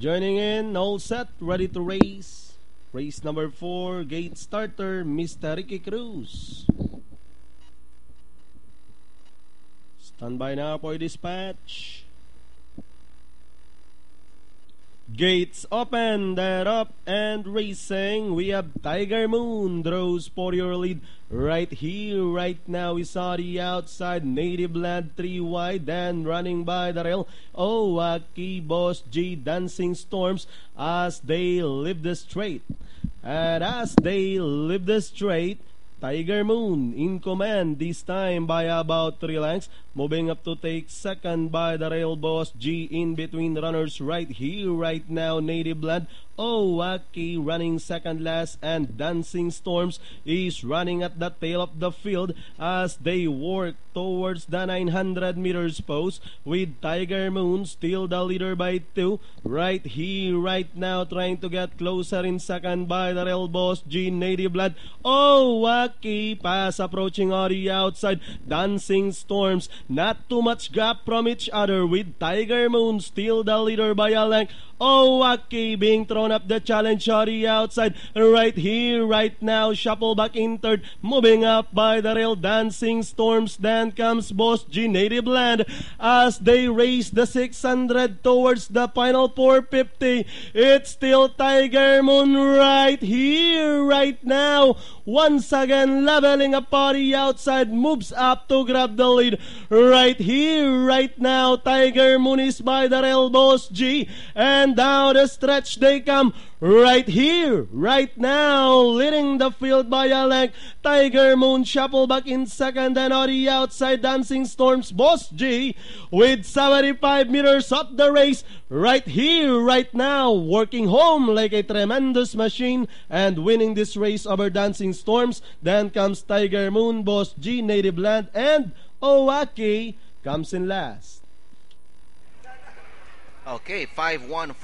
Joining in, all set, ready to race. Race number 4, gate starter, Mr. Ricky Cruz. Stand by now for dispatch. Gates open, they're up and racing. We have Tiger Moon draws for your lead. Right here, right now is on the outside. Native Land 3 wide and running by the rail. Owaki, Boss G, Dancing Storms as they leave the straight. And as they leave the straight, Tiger Moon in command this time by about 3 lengths. Moving up to take second by the rail, Boss G in between runners right here, right now, Native Land. Owaki running second last and Dancing Storms is running at the tail of the field as they work towards the 900 meters post with Tiger Moon still the leader by 2. Right here, right now, trying to get closer in second by the rail, Boss G, Native Land. Owaki pass approaching on the outside. Dancing Storms, not too much gap from each other with Tiger Moon still the leader by a length. Owaki being thrown up the challenge on the outside. Right here, right now, shuffle back in third. Moving up by the rail, Dancing Storms. Then comes Boss G, Native Land as they race the 600 towards the final 450. It's still Tiger Moon right here, right now. Once again, leveling up on the outside, moves up to grab the lead. Right here, right now, Tiger Moon is by the rail, Boss G. And down the stretch they come. Right here, right now, leading the field by a length. Tiger Moon shuffle back in second and on the outside, Dancing Storms, Boss G with 75 meters of the race. Right here, right now, working home like a tremendous machine and winning this race over Dancing Storms. Then comes Tiger Moon, Boss G, Native Land, and Owaki comes in last. Okay, 5-1.